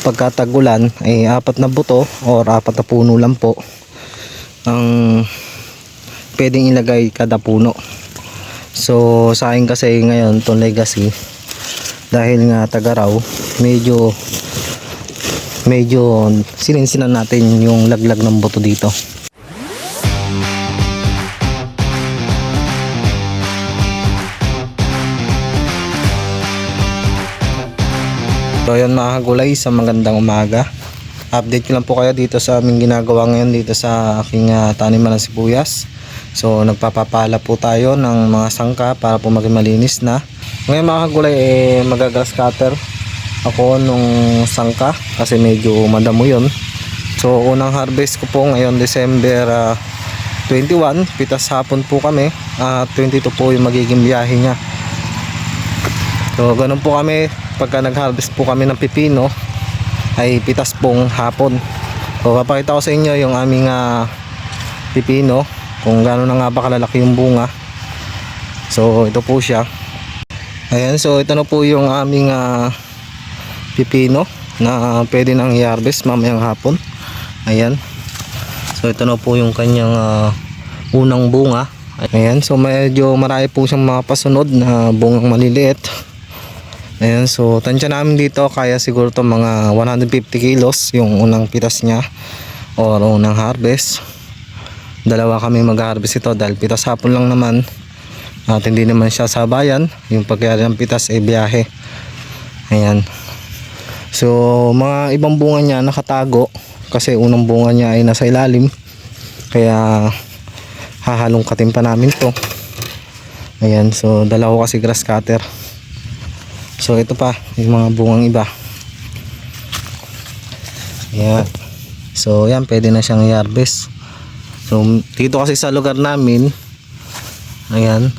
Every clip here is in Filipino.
pagka tag-ulan ay 4 na buto or 4 na puno lang po ang pwedeng ilagay kada puno. So sa akin kasi ngayon itong legacy, dahil nga taga raw, medyo sininsinan natin yung laglag ng buto dito. So yun mga kagulay, sa magandang umaga. Update ko lang po kayo dito sa aming ginagawa ngayon dito sa aking taniman ng sibuyas. So nagpapapala po tayo ng mga sangka para po maging malinis na. Ngayon mga kagulay, magagrass cutter ako nung sangka kasi medyo madamo yun. So unang harvest ko po ngayon December 21, pitas hapon po kami, 22 po yung magiging biyahe niya. So ganun po kami pagka nag-harvest po kami ng pipino, ay pitas pong hapon. So papakita ko sa inyo yung aming pipino, kung gaano na nga ba kalalaki yung bunga. So ito po siya. Ayan, so ito na po yung aming pipino na pwede nang i-harvest mamayang hapon. Ayan, so ito na po yung kanyang unang bunga. Ayan, so medyo marami po siyang mga pasunod na bungang maliliit. Ayan, so tansya namin dito kaya siguro to mga 150 kilos yung unang pitas niya or unang harvest. Dalawa kami mag-harvest ito dahil pitas hapon lang naman at hindi naman siya sa bayan. Yung pagkayari ng pitas ay biyahe. Ayan, so mga ibang bunga niya nakatago kasi unang bunga niya ay nasa ilalim, kaya hahalongkatin pa namin to. Ayan, so dalawa kasi grass cutter. So ito pa yung mga bungang iba. Ayan, so yan, pwede na siyang i-harvest. So dito kasi sa lugar namin, ayan,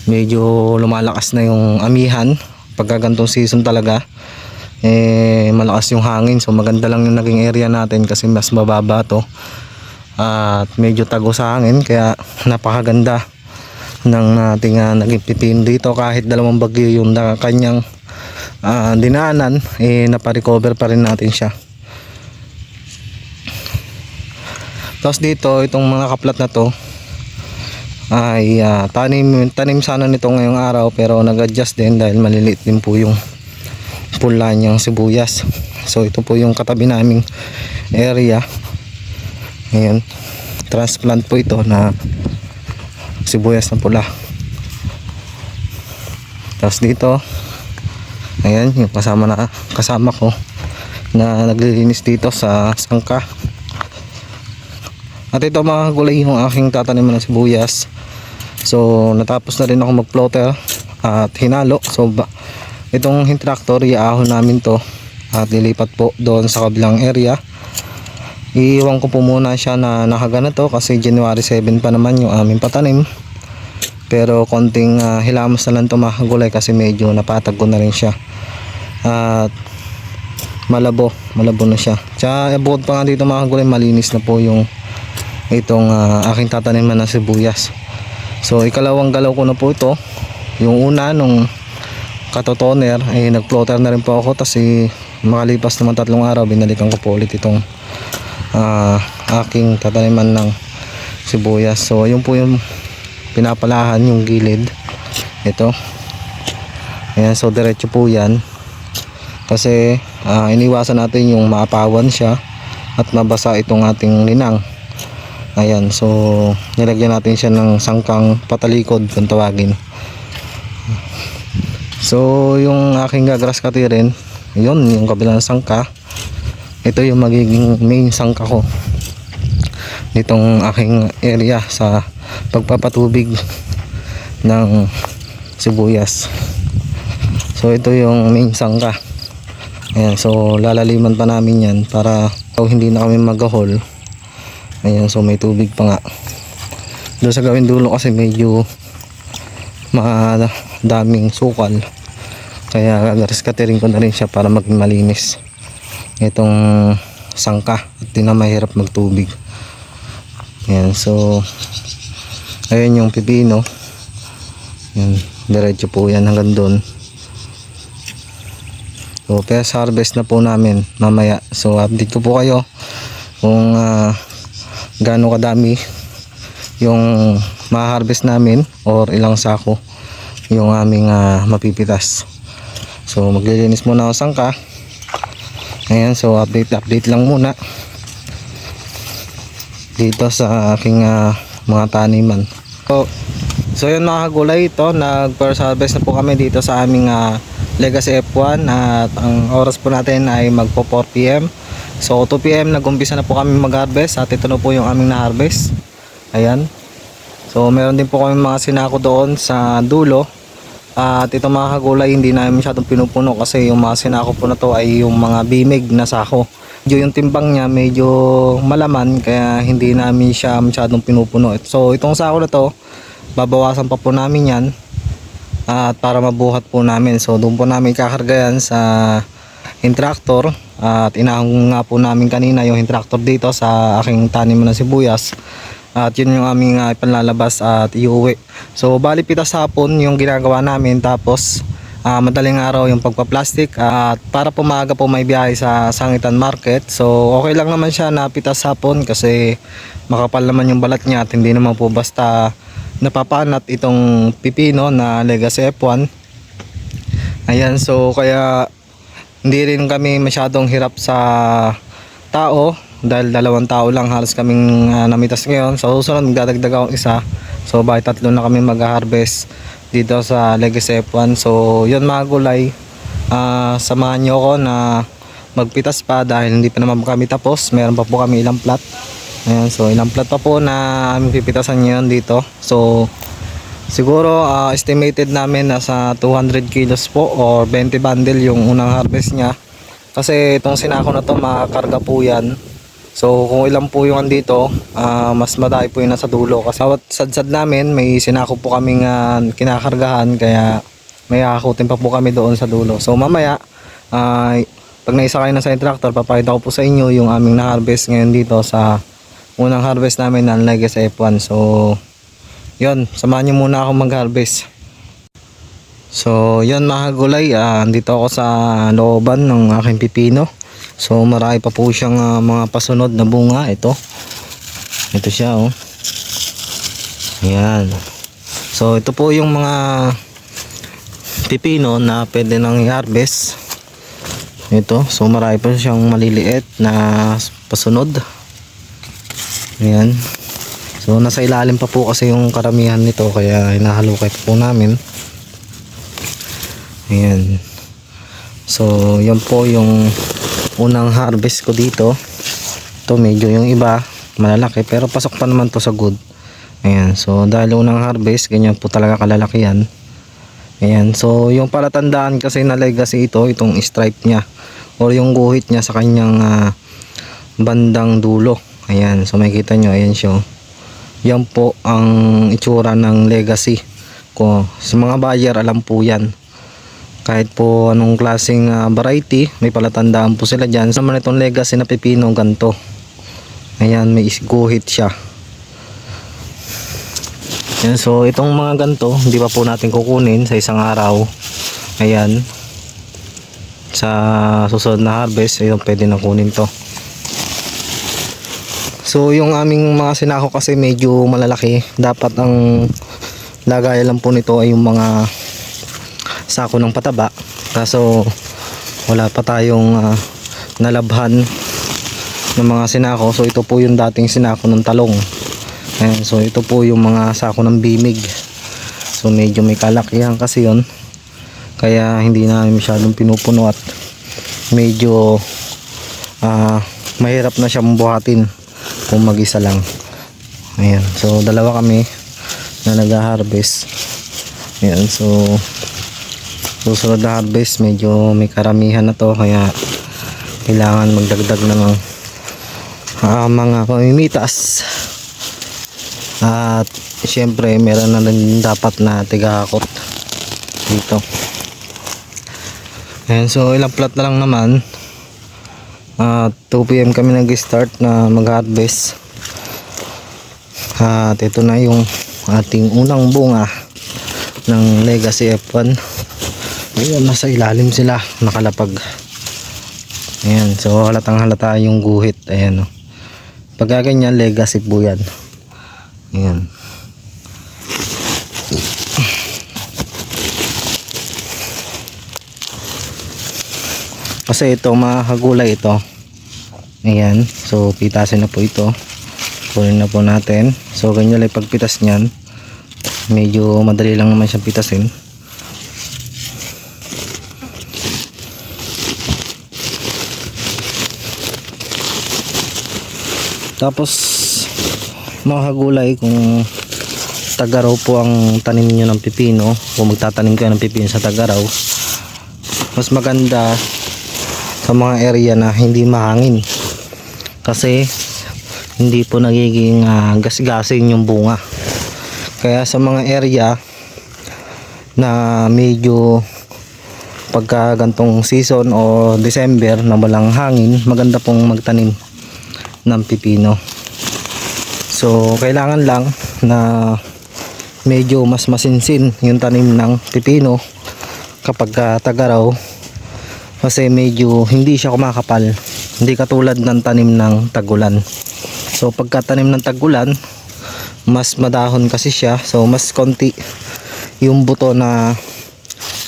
medyo lumalakas na yung amihan pagka ganitong season talaga. Malakas yung hangin, so maganda lang yung naging area natin kasi mas mababa to at medyo tago sa hangin, kaya napakaganda ng ating naging pipino dito. Kahit dalawang bagyo yung kanyang dinaanan, naparecover pa rin natin siya. Tapos dito, itong mga kaplat na to ay tanim sana nito ngayong araw, pero nag-adjust din dahil maliliit din po yung pula niyang sibuyas. So ito po yung katabi naming area. Ayan, transplant po ito na sibuyas na pula. Tapos dito, ayan, yung kasama ko na naglilinis dito sa sangka. At ito mga gulay yung aking tataniman ng sibuyas. So natapos na rin ako mag-plotter at hinalo. So itong tractor, iaahon namin to at lilipat po doon sa kabilang area. Iiwan ko po muna siya na nakaganito kasi January 7 pa naman yung aming patanim. Pero konting hilamos na lang ito mga gulay kasi medyo napatag ko na rin siya at malabo na siya. Tsaka bukod pa nga dito mga gulay, malinis na po yung itong aking tataniman ng sibuyas. So ikalawang galaw ko na po ito. Yung una nung katotoner ay nag-plotter na rin po ako, kasi makalipas naman 3 araw binalikan ko po ulit itong aking tataniman ng sibuyas. So yun po yung pinapalahan, yung gilid ito. Ayan, so diretso po yan kasi iniwasan natin yung maapawan siya at mabasa itong ating linang. Ayan, so nilagyan natin siya ng sangkang patalikod kung tawagin. So yung aking grass cutter rin, yun yung kabilang sangka. Ito yung magiging main sangka ko nitong aking area sa pagpapatubig ng sibuyas. So ito yung main sangka. Ayan, so lalaliman pa namin yan para hindi na kami mag-hole. Ayan, so may tubig pa nga doon sa gawin dulo kasi medyo madaming sukal, kaya grass cutterin ko na rin siya para maging malinis itong sangka at di na mahirap magtubig. Ayan, so ayun yung pipino. Yan, diretso po yan hanggang doon. So first harvest na po namin mamaya. So update ko po kayo kung gaano kadami yung ma-harvest namin or ilang sako yung aming mapipitas. So maglilinis muna ako sangka. Ayan, so update lang muna dito sa aking mga taniman. So yun mga kagulay, ito nag first harvest na po kami dito sa aming Legacy F1 at ang oras po natin ay magpo 4 PM. So 2 PM nag-umpisa na po kami mag-harvest at ito na po yung aming na-harvest. Ayan. So meron din po kami mga sinako doon sa dulo. At itong mga kagulay hindi namin masyadong pinupuno kasi yung mga sinako po na to ay yung mga bimig na sako. Medyo yung timbang niya medyo malaman kaya hindi namin siya masyadong pinupuno. So itong sako na to babawasan pa po namin yan at para mabuhat po namin. So doon po namin kakargayan sa tractor at inahong nga po namin kanina yung tractor dito sa aking tanim na sibuyas. At yun yung aming ipanlalabas at iuwi. So bali pitas hapon yung ginagawa namin tapos madaling araw yung pagpa-plastic at para pumaga po may biyahe sa Sangitan Market. So okay lang naman siya na pitas hapon kasi makapal naman yung balat niya at hindi naman po basta napapanat itong pipino na Legacy F1. Ayan, so kaya hindi rin kami masyadong hirap sa tao dahil 2 tao lang halos kaming namitas ngayon. Sa susunod magdadagdag akong isa. So bali 3 na kami mag-harvest dito sa Legacy F1. So yun mga gulay, samahan nyo ako na magpitas pa dahil hindi pa naman kami tapos. Meron pa po kami ilang plat. Ayan, so ilang plat pa po na aming pipitasan ngayon dito. So siguro estimated namin nasa 200 kilos po or 20 bundle yung unang harvest niya. Kasi itong sinako na to makakarga po yan. So kung ilan po yung andito, mas madami po yung nasa dulo. Kasi bawat sadsad namin may sinako po kaming kinakargahan kaya may hakutin pa po kami doon sa dulo. So mamaya, pag naisakay na sa tractor, papakita ko po sa inyo yung aming na-harvest ngayon dito sa unang harvest namin ng Legacy F1. So yun, samahan nyo muna ako mag-harvest. So yun mga gulay, andito ako sa looban ng aking pipino. So marami pa po siyang mga pasunod na bunga. Ito siya oh. Ayan. So ito po yung mga pipino na pwede nang i-harvest. Ito, so marami pa siyang maliliit na pasunod. Ayan. So nasa ilalim pa po kasi yung karamihan nito kaya hinahalukay po namin. Ayan. So yan po yung unang harvest ko dito. Ito medyo yung iba malalaki pero pasok pa naman to sa good. Ayan, so dahil unang harvest ganyan po talaga kalalaki yan. Ayan, so yung palatandaan kasi na Legacy itong stripe nya or yung guhit nya sa kanyang bandang dulo. Ayan, so makikita nyo, ayan siya. Yan po ang itsura ng Legacy ko. Sa mga buyer alam po yan. Kahit po anong klaseng variety, may palatandaan po sila dyan. Sa naman itong Legacy na pipino, ganito. Ayan, may guhit siya. Ayan, so itong mga ganito, hindi pa po natin kukunin sa isang araw. Ayan. Sa susunod na harvest, ayun, pwede na kunin to. So yung aming mga sinako kasi medyo malalaki. Dapat ang lagay lang po nito ay yung mga sako ng pataba. Kaso wala pa tayong nalabhan ng mga sinako. So ito po yung dating sinako ng talong. Ayan, so ito po yung mga sako ng bimig. So medyo may kalakihan kasi yon. Kaya hindi na masyadong pinupuno at medyo mahirap na siyang buhatin kung mag-isa lang. Ayan, so dalawa kami na nag-harvest. Ayan, so susunod na harvest medyo may karamihan na to kaya kailangan magdagdag ng mga pamimitas at syempre meron na rin dapat na tigahakot dito. Ayan, so ilang plat na lang naman. 2 PM kami nag-start na mag-harvest. At ito na yung ating unang bunga ng Legacy F1. Ayun, nasa ilalim sila nakalapag. Ayan, so halatang halata yung guhit. Ayan, oh. Pag ganyan, legacy po yan. Ayan. Kasi ito, mahagulay ito. Ayan, so pitasin na po ito. Kunin na po natin. So ganyan lang pagpitas niyan. Medyo madali lang naman siyang pitasin. Tapos mahagulay kung Tagaraw po ang tanim niyo ng pipino, kung magtatanim kayo ng pipino sa Tagaraw, mas maganda sa mga area na hindi mahangin, kasi hindi po nagiging gasgasin yung bunga. Kaya sa mga area na medyo pagka gantong season o December na walang hangin, maganda pong magtanim ng pipino. So kailangan lang na medyo mas masinsin yung tanim ng pipino kapag Tagaraw, kasi medyo hindi siya kumakapal, hindi katulad ng tanim ng tagulan. So pagka tanim ng tagulan, mas madahon kasi siya, so mas konti yung buto na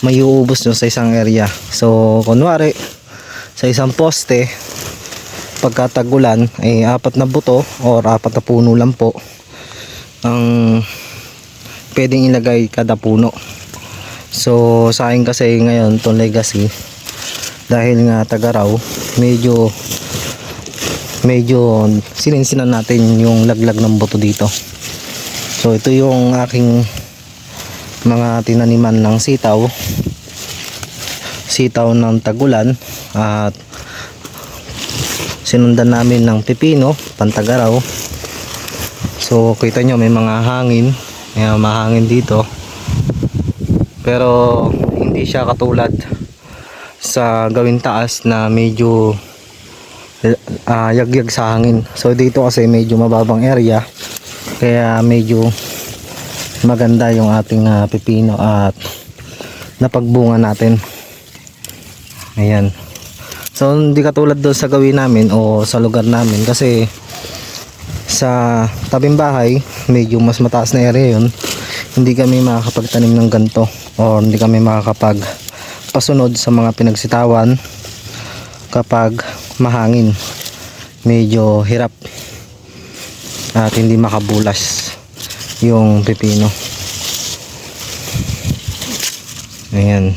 may uubos nyo sa isang area. So kunwari sa isang poste, pagka tagulan ay 4 na buto or 4 na puno lang po ang pwedeng ilagay kada puno. So sa akin kasi ngayon itong legacy, dahil nga Tagaraw, medyo sininsinan natin yung laglag ng buto dito. So ito yung aking mga tinaniman ng sitaw ng tagulan, at sinundan namin ng pipino pantagaraw. So kita nyo may mga hangin, may mahangin dito, pero hindi siya katulad sa gawing taas na medyo yagyag sa hangin. So dito kasi medyo mababang area, kaya medyo maganda yung ating pipino at napagbunga natin. Ayan. So hindi katulad doon sa gawin namin o sa lugar namin, kasi sa tabing bahay medyo mas mataas na area yun, hindi kami makakapagtanim ng ganto, o hindi kami makakapagpasunod sa mga pinagsitawan kapag mahangin. Medyo hirap at hindi makabulas yung pipino. Ayan.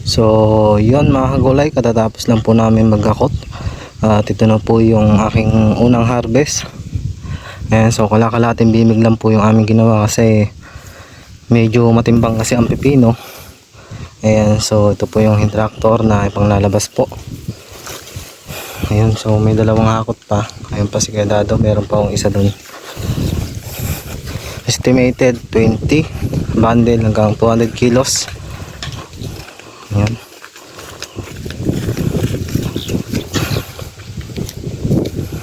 So yun mga kagulay, katatapos lang po namin magkakot, at ito na po yung aking unang harvest. Ayan, so kalakalating bimig lang po yung aming ginawa, kasi medyo matimbang kasi ang pipino. Ayan, so ito po yung tractor na ipanglalabas po. Ayan, so may dalawang hakot pa. Ayan pa si Kedado, meron pa akong isa dun. Estimated 20 bundle hanggang 200 kilos. Ayan.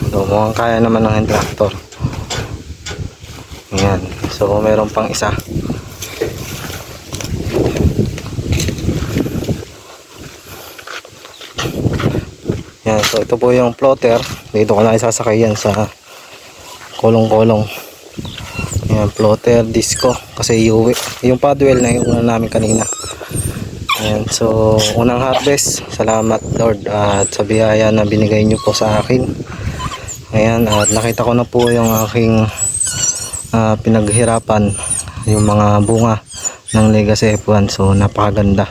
So mukhang kaya naman ng tractor. Ayan, so meron pang isa. Yan, so ito po yung plotter. Dito ko na isasakay yan sa kolong-kolong. Yan, plotter, disco, kasi iuwi. Yung padwell na yung una namin kanina. Yan, so unang harvest. Salamat Lord at sa biyaya na binigay nyo po sa akin. Ayan, at nakita ko na po yung aking pinaghirapan, yung mga bunga ng Legacy F1. So napakaganda.